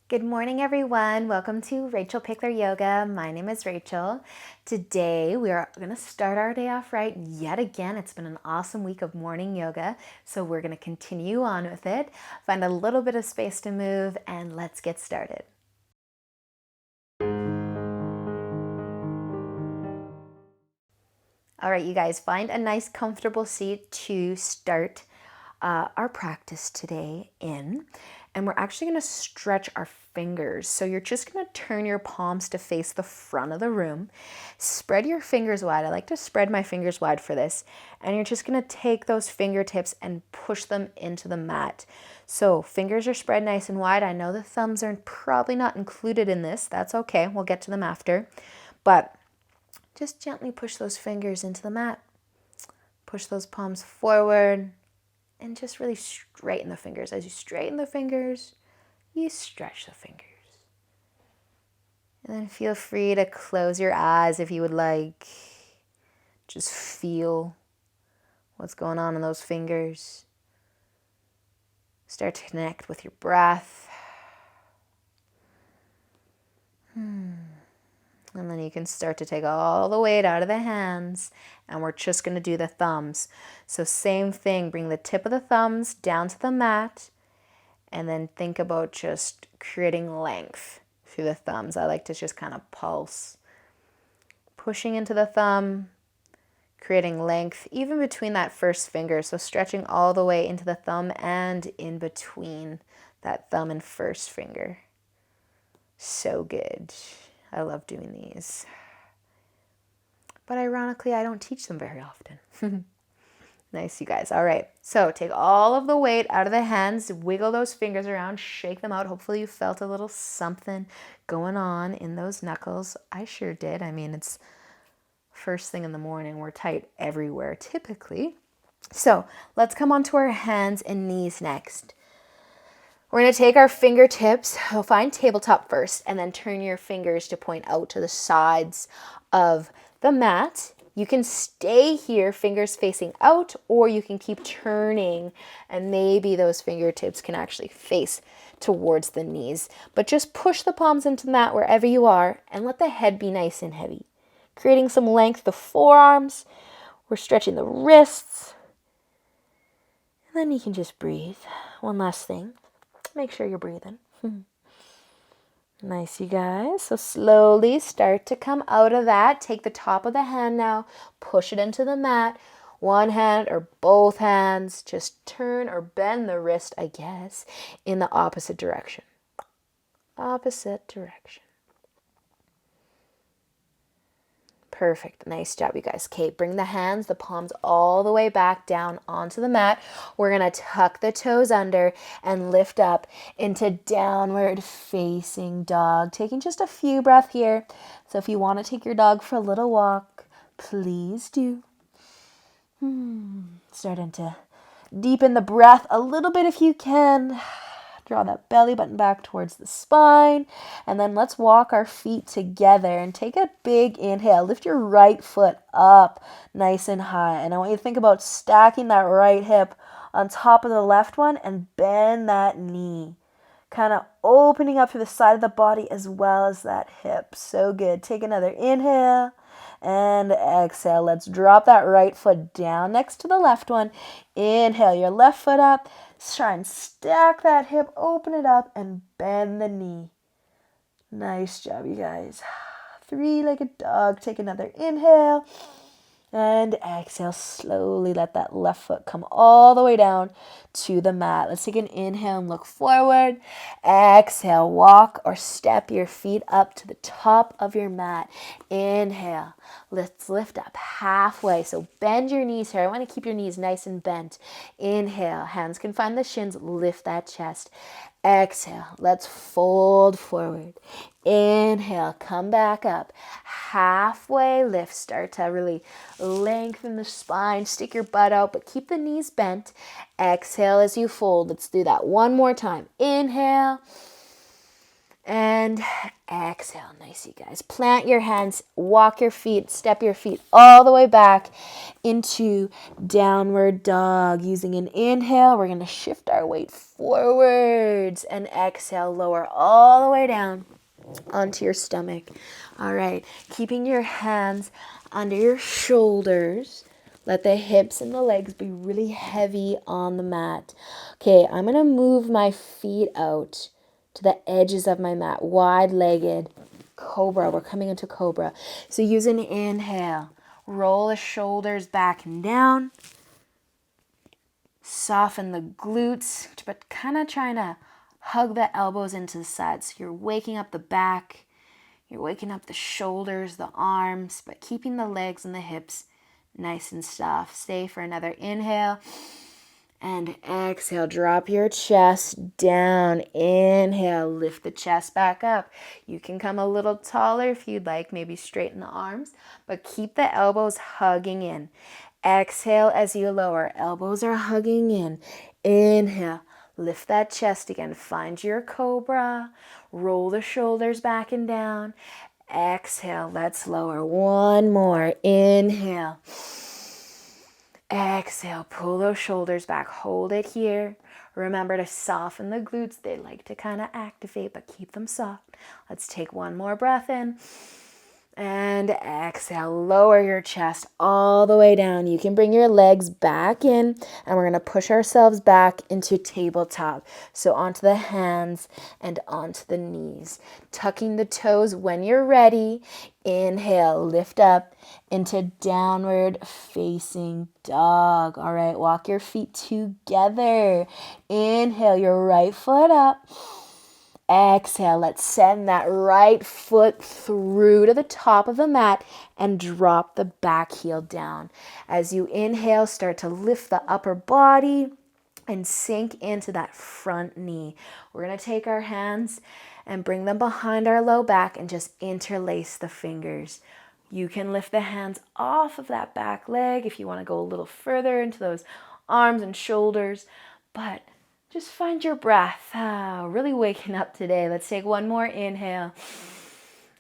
Good morning, everyone. Welcome to Rachel Pichler Yoga. My name is Rachel. Today, we are going to start our day off right yet again. It's been an awesome week of morning yoga, so we're going to continue on with it. Find a little bit of space to move, and let's get started. All right, you guys, find a nice, comfortable seat to start our practice today in. And we're actually going to stretch our fingers. So you're just going to turn your palms to face the front of the room. Spread your fingers wide. I like to spread my fingers wide for this. And you're just going to take those fingertips and push them into the mat. So fingers are spread nice and wide. I know the thumbs are probably not included in this. That's okay. We'll get to them after. But just gently push those fingers into the mat. Push those palms forward. And just really straighten the fingers. As you straighten the fingers, you stretch the fingers. And then feel free to close your eyes if you would like. Just feel what's going on in those fingers. Start to connect with your breath. And then you can start to take all the weight out of the hands, and we're just going to do the thumbs. So same thing, bring the tip of the thumbs down to the mat, and then think about just creating length through the thumbs. I like to just kind of pulse, pushing into the thumb, creating length even between that first finger. So stretching all the way into the thumb and in between that thumb and first finger. So good. I love doing these. But ironically, I don't teach them very often. Nice, you guys. All right. So take all of the weight out of the hands, wiggle those fingers around, shake them out. Hopefully you felt a little something going on in those knuckles. I sure did. I mean, it's first thing in the morning. We're tight everywhere typically. So let's come on to our hands and knees next. We're going to take our fingertips, we'll find tabletop first, and then turn your fingers to point out to the sides of the mat. You can stay here, fingers facing out, or you can keep turning, and maybe those fingertips can actually face towards the knees. But just push the palms into the mat wherever you are, and let the head be nice and heavy. Creating some length, the forearms. We're stretching the wrists. And then you can just breathe. One last thing. Make sure you're breathing. Nice, you guys. So slowly start to come out of that. Take the top of the hand now, push it into the mat. One hand or both hands. Just turn or bend the wrist, I guess, in the opposite direction. Opposite direction. Perfect. Nice job, you guys. Okay, bring the hands, the palms all the way back down onto the mat. We're going to tuck the toes under and lift up into downward facing dog. Taking just a few breaths here. So if you want to take your dog for a little walk, please do. Starting to deepen the breath a little bit if you can. Draw that belly button back towards the spine. And then let's walk our feet together and take a big inhale. Lift your right foot up nice and high. And I want you to think about stacking that right hip on top of the left one and bend that knee. Kind of opening up to the side of the body as well as that hip. So good. Take another inhale and exhale. Let's drop that right foot down next to the left one. Inhale your left foot up. Try and stack that hip, open it up, and bend the knee. Nice job, you guys. Three-legged dog. Take another inhale. And exhale, slowly let that left foot come all the way down to the mat. Let's take an inhale and look forward. Exhale, walk or step your feet up to the top of your mat. Inhale, let's lift up halfway. So bend your knees here. I want to keep your knees nice and bent. Inhale, hands can find the shins, lift that chest. Exhale, let's fold forward. Inhale, come back up. Halfway lift, start to really lengthen the spine, stick your butt out, but keep the knees bent. Exhale as you fold. Let's do that one more time. Inhale and Exhale. Nice, you guys. Plant your hands, walk your feet, step your feet all the way back into downward dog. Using an inhale, we're going to shift our weight forwards, and exhale, lower all the way down onto your stomach. All right, keeping your hands under your shoulders. Let the hips and the legs be really heavy on the mat. Okay, I'm going to move my feet out to the edges of my mat, wide-legged cobra. We're coming into cobra. So use an inhale. Roll the shoulders back and down. Soften the glutes, but kind of trying to hug the elbows into the sides. So you're waking up the back. You're waking up the shoulders, the arms, but keeping the legs and the hips nice and soft. Stay for another inhale. And exhale, drop your chest down. Inhale, lift the chest back up. You can come a little taller if you'd like, maybe straighten the arms, but keep the elbows hugging in. Exhale as you lower, elbows are hugging in. Inhale, lift that chest again. Find your cobra. Roll the shoulders back and down. Exhale, let's lower. One more. Inhale. Exhale, pull those shoulders back. Hold it here. Remember to soften the glutes. They like to kind of activate, but keep them soft. Let's take one more breath in. And exhale, lower your chest all the way down. You can bring your legs back in, and we're going to push ourselves back into tabletop. So onto the hands and onto the knees. Tucking the toes when you're ready. Inhale, lift up into downward facing dog. All right, walk your feet together. Inhale your right foot up. Exhale, let's send that right foot through to the top of the mat and drop the back heel down. As you inhale, start to lift the upper body and sink into that front knee. We're going to take our hands and bring them behind our low back and just interlace the fingers. You can lift the hands off of that back leg if you want to go a little further into those arms and shoulders, but just find your breath. Really waking up today. Let's take one more inhale.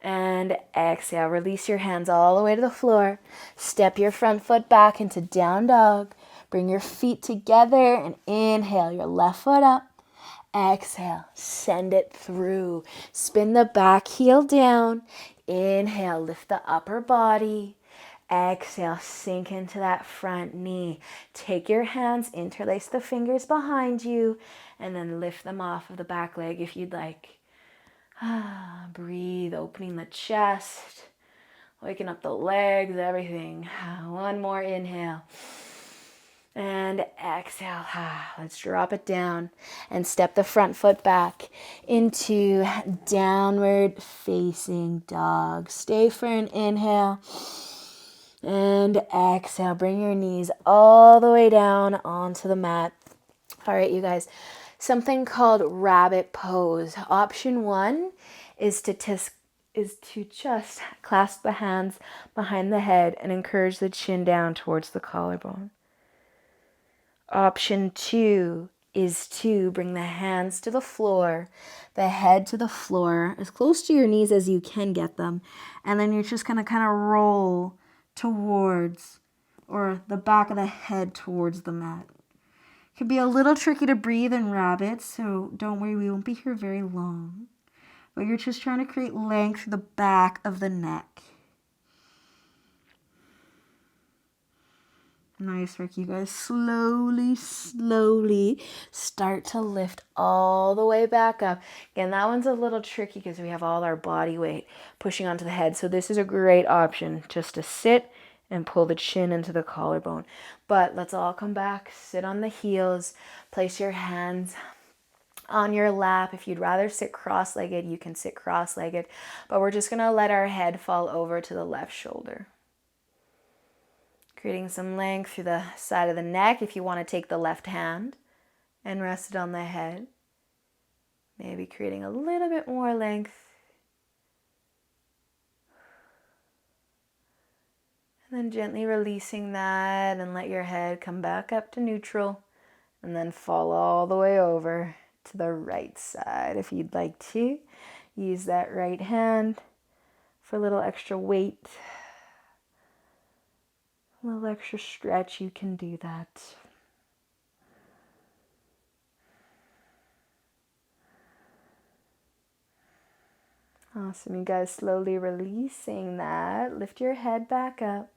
And exhale. Release your hands all the way to the floor. Step your front foot back into down dog. Bring your feet together and inhale your left foot up. Exhale. Send it through. Spin the back heel down. Inhale. Lift the upper body. Exhale, sink into that front knee. Take your hands, interlace the fingers behind you, and then lift them off of the back leg if you'd like. Breathe, opening the chest, waking up the legs, everything. One more inhale. And exhale. Let's drop it down and step the front foot back into downward facing dog. Stay for an inhale. And exhale, bring your knees all the way down onto the mat. All right, you guys, something called rabbit pose. Option 1 is to just clasp the hands behind the head and encourage the chin down towards the collarbone. Option 2 is to bring the hands to the floor, the head to the floor, as close to your knees as you can get them, and then you're just going to kind of roll towards, or the back of the head towards the mat. It can be a little tricky to breathe in rabbits, so don't worry, we won't be here very long. But you're just trying to create length through the back of the neck. Nice work, you guys. Slowly start to lift all the way back up. Again, that one's a little tricky because we have all our body weight pushing onto the head. So this is a great option just to sit and pull the chin into the collarbone. But let's all come back, sit on the heels, place your hands on your lap. If you'd rather sit cross-legged, you can sit cross-legged. But we're just going to let our head fall over to the left shoulder. Creating some length through the side of the neck. If you want to take the left hand and rest it on the head. Maybe creating a little bit more length. And then gently releasing that and let your head come back up to neutral. And then fall all the way over to the right side if you'd like to. Use that right hand for a little extra weight, a little extra stretch. You can do that. Awesome, you guys, slowly releasing that. Lift your head back up.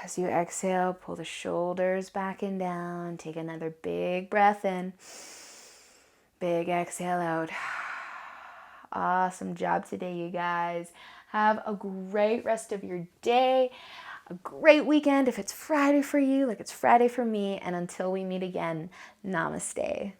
As you exhale, pull the shoulders back and down. Take another big breath in. Big exhale out. Awesome job today, you guys. Have a great rest of your day. A great weekend if it's Friday for you, like it's Friday for me. And until we meet again, namaste.